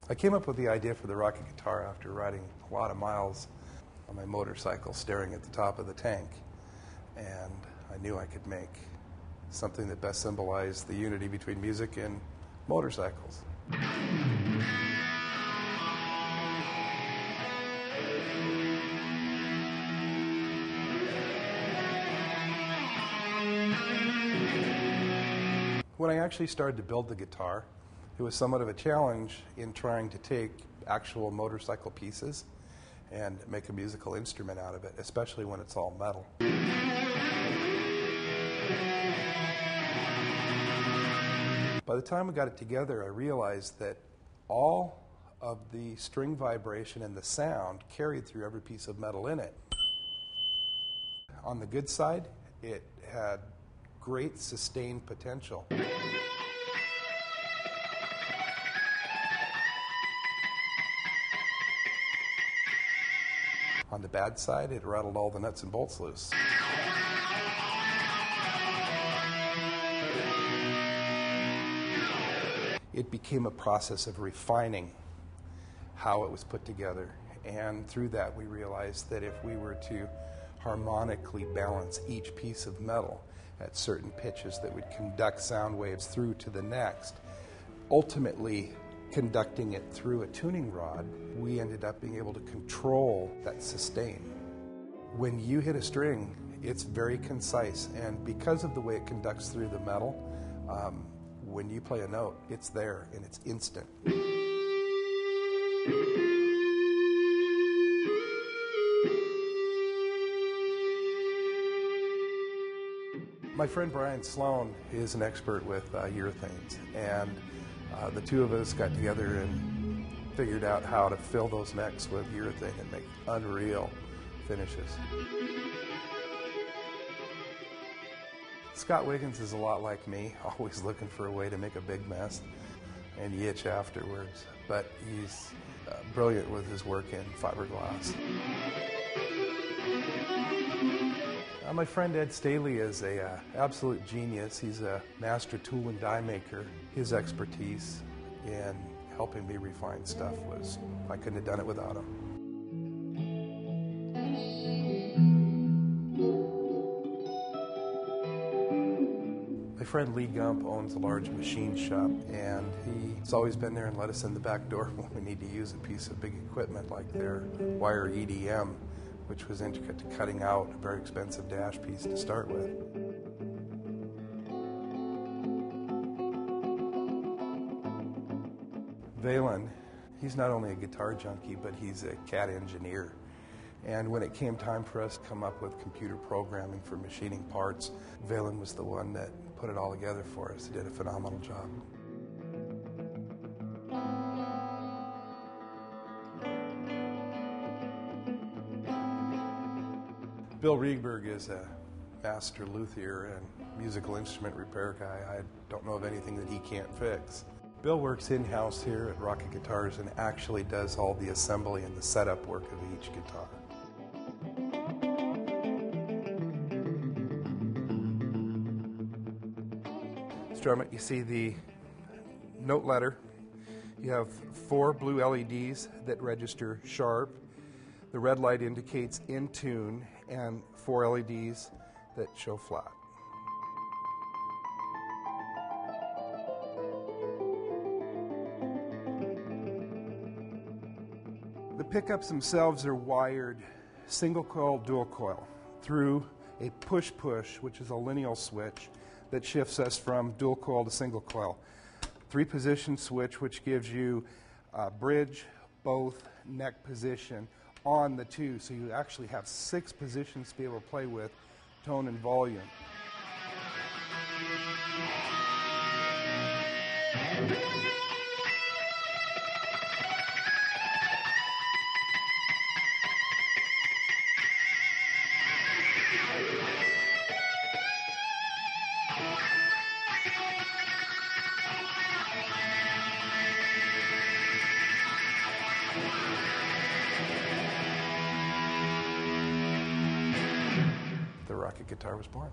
I came up with the idea for the Rockit guitar after riding a lot of miles on my motorcycle staring at the top of the tank. And I knew I could make something that best symbolized the unity between music and motorcycles. When I actually started to build the guitar, it was somewhat of a challenge in trying to take actual motorcycle pieces and make a musical instrument out of it, especially when it's all metal. By the time we got it together, I realized that all of the string vibration and the sound carried through every piece of metal in it. On the good side, it had great sustained potential. On the bad side, it rattled all the nuts and bolts loose. It became a process of refining how it was put together. And through that, we realized that if we were to harmonically balance each piece of metal at certain pitches that would conduct sound waves through to the next, ultimately conducting it through a tuning rod, we ended up being able to control that sustain. When you hit a string, it's very concise, and because of the way it conducts through the metal, when you play a note, it's there and it's instant. My friend Brian Sloan is an expert with urethanes, and the two of us got together and figured out how to fill those necks with urethane and make unreal finishes. Scott Wiggins is a lot like me, always looking for a way to make a big mess and yitch afterwards, but he's brilliant with his work in fiberglass. My friend Ed Staley is an absolute genius. He's a master tool and die maker. His expertise in helping me refine stuff was, I couldn't have done it without him. My friend Lee Gump owns a large machine shop, and he's always been there and let us in the back door when we need to use a piece of big equipment like their wire EDM, which was intricate to cutting out a very expensive dash piece to start with. Valen, he's not only a guitar junkie, but he's a CAD engineer. And when it came time for us to come up with computer programming for machining parts, Valen was the one that put it all together for us. He did a phenomenal job. Bill Riegberg is a master luthier and musical instrument repair guy. I don't know of anything that he can't fix. Bill works in-house here at Rockit Guitars and actually does all the assembly and the setup work of each guitar. Instrument, you see the note letter. You have 4 blue LEDs that register sharp. The red light indicates in tune, and 4 LEDs that show flat. The pickups themselves are wired single coil, dual coil through a push-push, which is a lineal switch that shifts us from dual coil to single coil. 3-position switch, which gives you bridge, both, neck position on the 2, so you actually have 6 positions to be able to play with, tone and volume. The Rockit guitar was born.